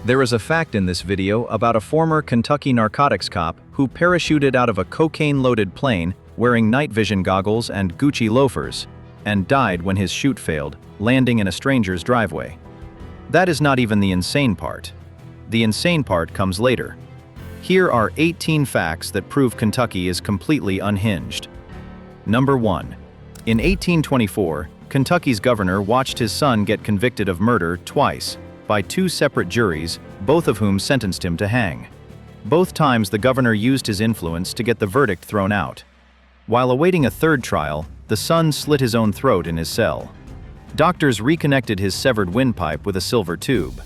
There is a fact in this video about a former Kentucky narcotics cop who parachuted out of a cocaine-loaded plane wearing night vision goggles and Gucci loafers, and died when his chute failed, landing in a stranger's driveway. That is not even the insane part. The insane part comes later. Here are 18 facts that prove Kentucky is completely unhinged. Number 1. In 1824, Kentucky's governor watched his son get convicted of murder twice, by two separate juries, both of whom sentenced him to hang. Both times the governor used his influence to get the verdict thrown out. While awaiting a third trial, the son slit his own throat in his cell. Doctors reconnected his severed windpipe with a silver tube.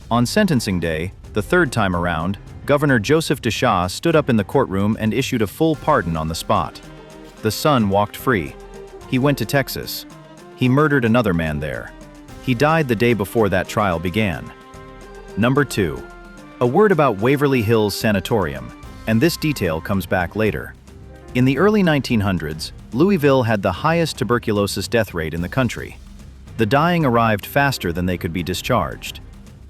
On sentencing day, the third time around, Governor Joseph DeShaw stood up in the courtroom and issued a full pardon on the spot. The son walked free. He went to Texas. He murdered another man there. He died the day before that trial began. Number 2. A word about Waverly Hills Sanatorium, and this detail comes back later. In the early 1900s, Louisville had the highest tuberculosis death rate in the country. The dying arrived faster than they could be discharged.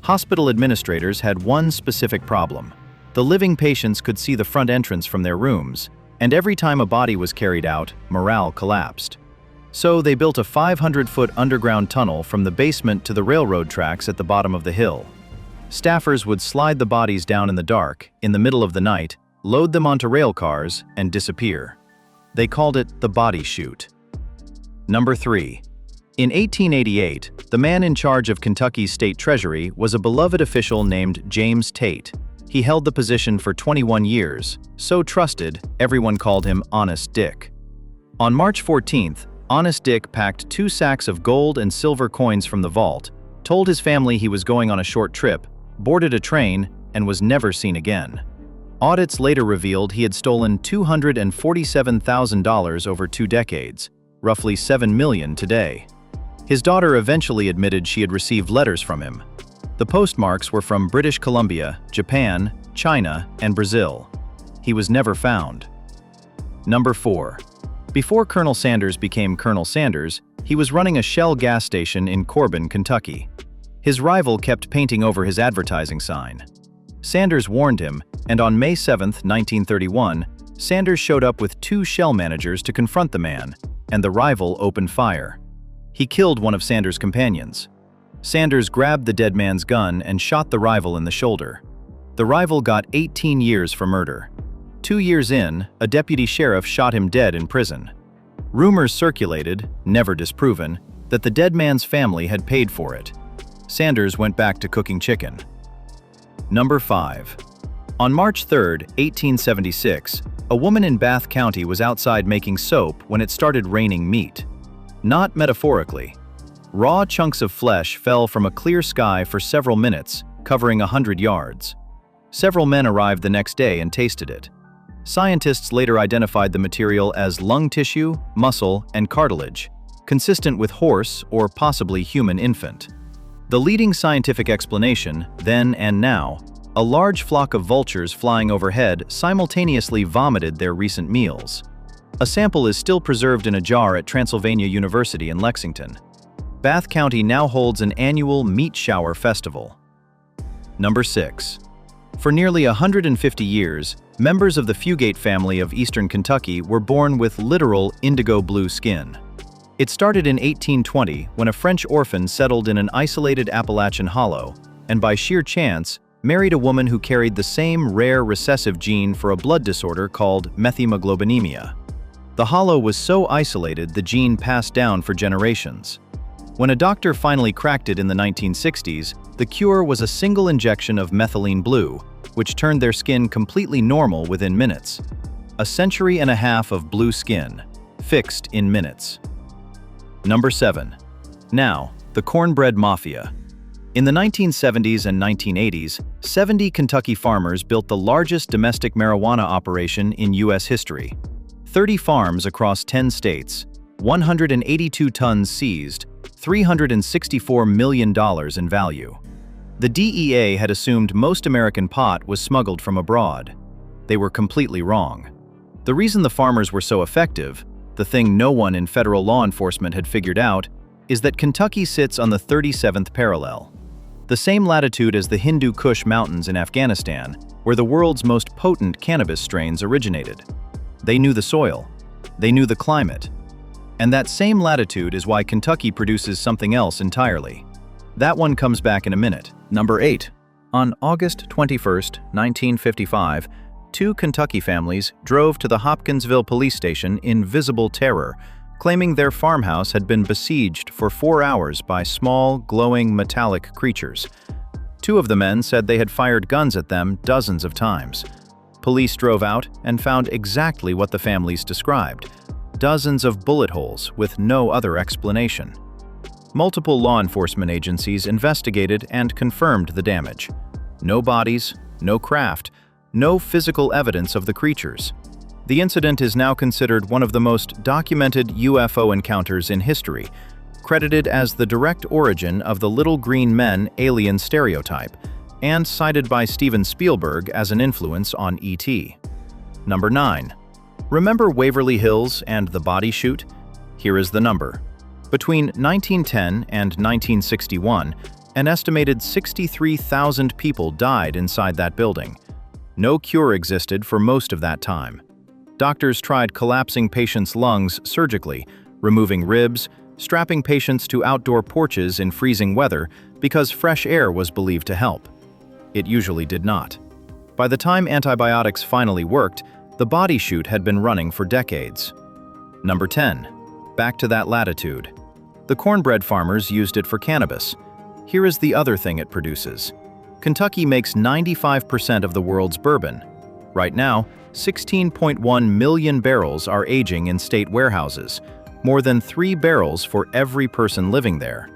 Hospital administrators had one specific problem. The living patients could see the front entrance from their rooms, and every time a body was carried out, morale collapsed. So they built a 500-foot underground tunnel from the basement to the railroad tracks at the bottom of the hill. Staffers would slide the bodies down in the dark, in the middle of the night, load them onto rail cars, and disappear. They called it the body chute. Number 3. In 1888, the man in charge of Kentucky's state treasury was a beloved official named James Tate. He held the position for 21 years, so trusted, everyone called him Honest Dick. On March 14th, Honest Dick packed 2 sacks of gold and silver coins from the vault, told his family he was going on a short trip, boarded a train, and was never seen again. Audits later revealed he had stolen $247,000 over 2 decades, roughly $7 million today. His daughter eventually admitted she had received letters from him. The postmarks were from British Columbia, Japan, China, and Brazil. He was never found. Number 4. Before Colonel Sanders became Colonel Sanders, he was running a Shell gas station in Corbin, Kentucky. His rival kept painting over his advertising sign. Sanders warned him, and on May 7, 1931, Sanders showed up with 2 Shell managers to confront the man, and the rival opened fire. He killed one of Sanders' companions. Sanders grabbed the dead man's gun and shot the rival in the shoulder. The rival got 18 years for murder. 2 years in, a deputy sheriff shot him dead in prison. Rumors circulated, never disproven, that the dead man's family had paid for it. Sanders went back to cooking chicken. Number 5. On March 3, 1876, a woman in Bath County was outside making soap when it started raining meat. Not metaphorically. Raw chunks of flesh fell from a clear sky for several minutes, covering 100 yards. Several men arrived the next day and tasted it. Scientists later identified the material as lung tissue, muscle, and cartilage, consistent with horse or possibly human infant. The leading scientific explanation, then and now, a large flock of vultures flying overhead simultaneously vomited their recent meals. A sample is still preserved in a jar at Transylvania University in Lexington. Bath County now holds an annual meat shower festival. Number 6. For nearly 150 years, members of the Fugate family of eastern Kentucky were born with literal indigo blue skin. It started in 1820 when a French orphan settled in an isolated Appalachian hollow, and by sheer chance, married a woman who carried the same rare recessive gene for a blood disorder called methemoglobinemia. The hollow was so isolated the gene passed down for generations. When a doctor finally cracked it in the 1960s, the cure was a single injection of methylene blue, which turned their skin completely normal within minutes. A century and a half of blue skin, fixed in minutes. Number 7. Now, the cornbread mafia. In the 1970s and 1980s, 70 Kentucky farmers built the largest domestic marijuana operation in U.S. history. 30 farms across 10 states, 182 tons seized, $364 million in value. The DEA had assumed most American pot was smuggled from abroad. They were completely wrong. The reason the farmers were so effective, the thing no one in federal law enforcement had figured out, is that Kentucky sits on the 37th parallel. the same latitude as the Hindu Kush Mountains in Afghanistan, where the world's most potent cannabis strains originated. They knew the soil, they knew the climate, and that same latitude is why Kentucky produces something else entirely. That one comes back in a minute. Number 8. On August 21, 1955, two Kentucky families drove to the Hopkinsville police station in visible terror, claiming their farmhouse had been besieged for 4 hours by small, glowing, metallic creatures. Two of the men said they had fired guns at them dozens of times. Police drove out and found exactly what the families described: dozens of bullet holes with no other explanation. Multiple law enforcement agencies investigated and confirmed the damage. No bodies, no craft, no physical evidence of the creatures. The incident is now considered one of the most documented UFO encounters in history, credited as the direct origin of the little green men alien stereotype, and cited by Steven Spielberg as an influence on E.T. Number 9. Remember Waverly Hills and the Body Chute? Here is the number. Between 1910 and 1961, an estimated 63,000 people died inside that building. No cure existed for most of that time. Doctors tried collapsing patients' lungs surgically, removing ribs, strapping patients to outdoor porches in freezing weather because fresh air was believed to help. It usually did not. By the time antibiotics finally worked, the Body Chute had been running for decades. Number 10. Back to that latitude. The cornbread farmers used it for cannabis. Here is the other thing it produces. Kentucky makes 95% of the world's bourbon. Right now, 16.1 million barrels are aging in state warehouses, more than 3 barrels for every person living there.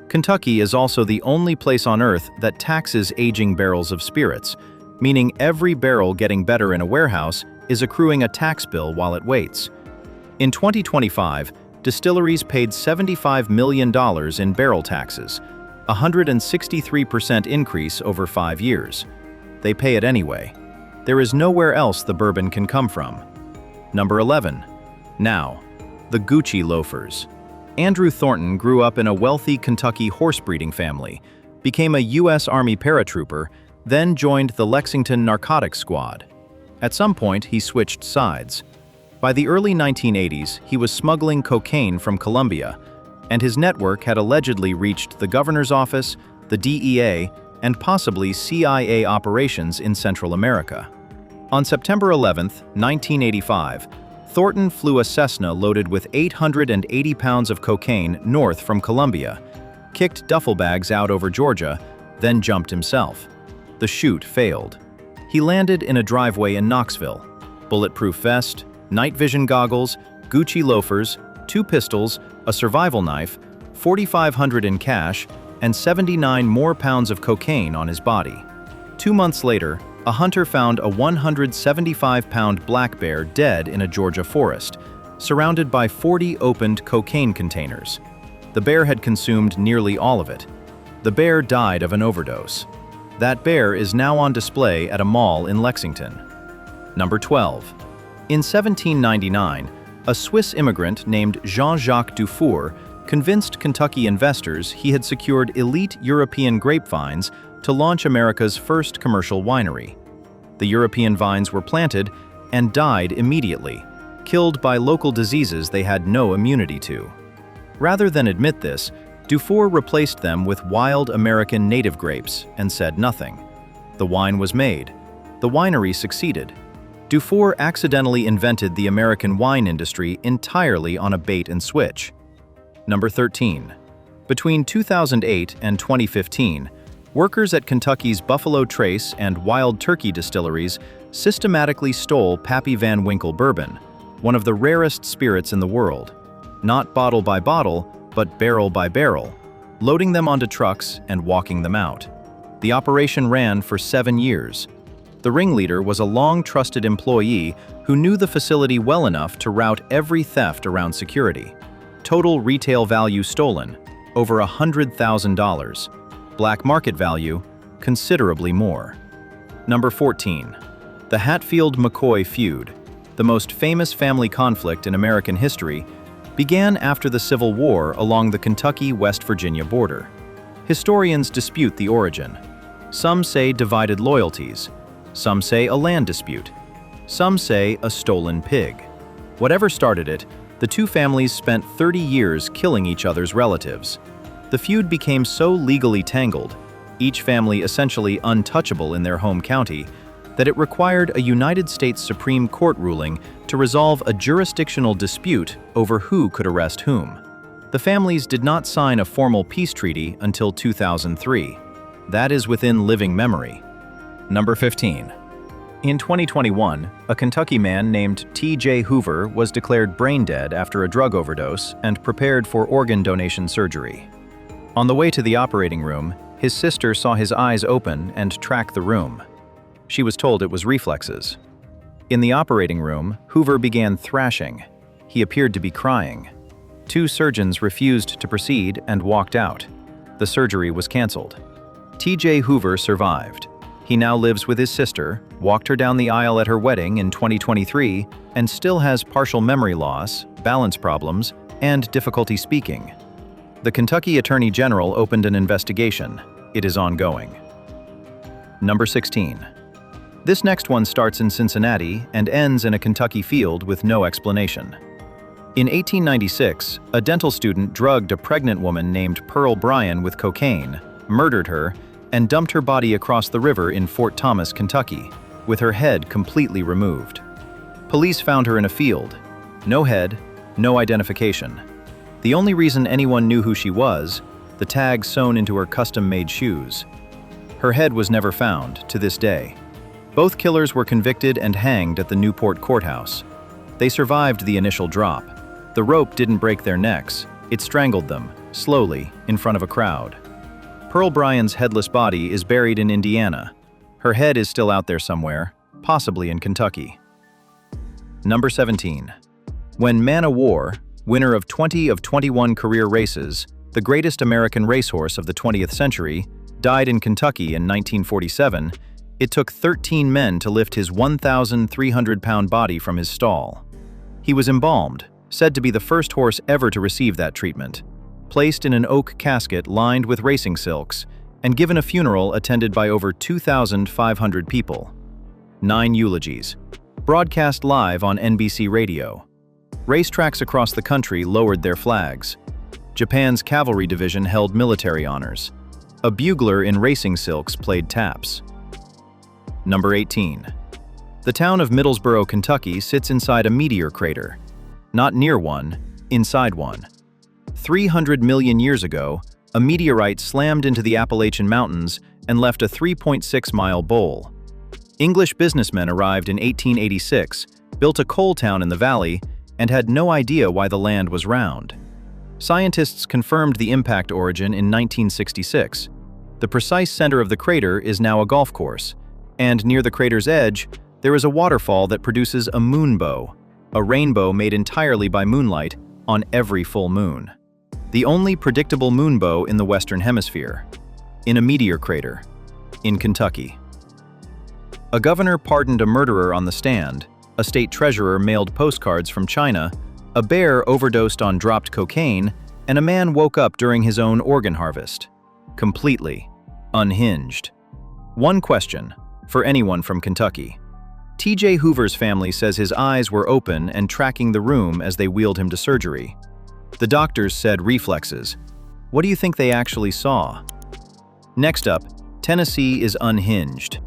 Kentucky is also the only place on Earth that taxes aging barrels of spirits, meaning every barrel getting better in a warehouse is accruing a tax bill while it waits. In 2025, distilleries paid $75 million in barrel taxes, a 163% increase over 5 years. They pay it anyway. There is nowhere else the bourbon can come from. Number 11. Now, the Gucci loafers. Andrew Thornton grew up in a wealthy Kentucky horse-breeding family, became a U.S. Army paratrooper, then joined the Lexington Narcotics Squad. At some point, he switched sides. By the early 1980s, he was smuggling cocaine from Colombia, and his network had allegedly reached the governor's office, the DEA, and possibly CIA operations in Central America. On September 11, 1985, Thornton flew a Cessna loaded with 880 pounds of cocaine north from Colombia, kicked duffel bags out over Georgia, then jumped himself. The chute failed. He landed in a driveway in Knoxville. Bulletproof vest, night vision goggles, Gucci loafers, 2 pistols, a survival knife, $4,500 in cash, and 79 more pounds of cocaine on his body. 2 months later, a hunter found a 175-pound black bear dead in a Georgia forest, surrounded by 40 opened cocaine containers. The bear had consumed nearly all of it. The bear died of an overdose. That bear is now on display at a mall in Lexington. Number 12. In 1799, a Swiss immigrant named Jean-Jacques Dufour convinced Kentucky investors he had secured elite European grapevines to launch America's first commercial winery. The European vines were planted and died immediately, killed by local diseases they had no immunity to. Rather than admit this, Dufour replaced them with wild American native grapes and said nothing. The wine was made. The winery succeeded. Dufour accidentally invented the American wine industry entirely on a bait and switch. Number 13. Between 2008 and 2015, workers at Kentucky's Buffalo Trace and Wild Turkey distilleries systematically stole Pappy Van Winkle bourbon, one of the rarest spirits in the world, not bottle by bottle, but barrel by barrel, loading them onto trucks and walking them out. The operation ran for 7 years. The ringleader was a long-trusted employee who knew the facility well enough to route every theft around security. Total retail value stolen, over $100,000. Black market value, considerably more. Number 14. The Hatfield-McCoy feud, the most famous family conflict in American history, began after the Civil War along the Kentucky-West Virginia border. Historians dispute the origin. Some say divided loyalties. Some say a land dispute. Some say a stolen pig. Whatever started it, the two families spent 30 years killing each other's relatives. The feud became so legally tangled, each family essentially untouchable in their home county, that it required a United States Supreme Court ruling to resolve a jurisdictional dispute over who could arrest whom. The families did not sign a formal peace treaty until 2003. That is within living memory. Number 15. In 2021, a Kentucky man named T.J. Hoover was declared brain dead after a drug overdose and prepared for organ donation surgery. On the way to the operating room, his sister saw his eyes open and track the room. She was told it was reflexes. In the operating room, Hoover began thrashing. He appeared to be crying. Two surgeons refused to proceed and walked out. The surgery was canceled. T.J. Hoover survived. He now lives with his sister, walked her down the aisle at her wedding in 2023, and still has partial memory loss, balance problems, and difficulty speaking. The Kentucky Attorney General opened an investigation. It is ongoing. Number 16. This next one starts in Cincinnati and ends in a Kentucky field with no explanation. In 1896, a dental student drugged a pregnant woman named Pearl Bryan with cocaine, murdered her, and dumped her body across the river in Fort Thomas, Kentucky, with her head completely removed. Police found her in a field. No head, no identification. The only reason anyone knew who she was, the tag sewn into her custom-made shoes. Her head was never found, to this day. Both killers were convicted and hanged at the Newport courthouse. They survived the initial drop. The rope didn't break their necks. It strangled them, slowly, in front of a crowd. Pearl Bryan's headless body is buried in Indiana. Her head is still out there somewhere, possibly in Kentucky. Number 17. When Man O' War, winner of 20 of 21 career races, the greatest American racehorse of the 20th century, died in Kentucky in 1947, it took 13 men to lift his 1,300-pound body from his stall. He was embalmed, said to be the first horse ever to receive that treatment, placed in an oak casket lined with racing silks, and given a funeral attended by over 2,500 people. 9 eulogies. Broadcast live on NBC Radio. Racetracks across the country lowered their flags. Japan's cavalry division held military honors. A bugler in racing silks played taps. Number 18. The town of Middlesboro, Kentucky sits inside a meteor crater. Not near one, inside one. 300 million years ago, a meteorite slammed into the Appalachian Mountains and left a 3.6-mile bowl. English businessmen arrived in 1886, built a coal town in the valley, and had no idea why the land was round. Scientists confirmed the impact origin in 1966. The precise center of the crater is now a golf course, and near the crater's edge, there is a waterfall that produces a moonbow, a rainbow made entirely by moonlight on every full moon. The only predictable moonbow in the Western Hemisphere, in a meteor crater, in Kentucky. A governor pardoned a murderer on the stand, a state treasurer mailed postcards from China, a bear overdosed on dropped cocaine, and a man woke up during his own organ harvest. Completely unhinged. One question, for anyone from Kentucky. T.J. Hoover's family says his eyes were open and tracking the room as they wheeled him to surgery. The doctors said reflexes. What do you think they actually saw? Next up, Tennessee is unhinged.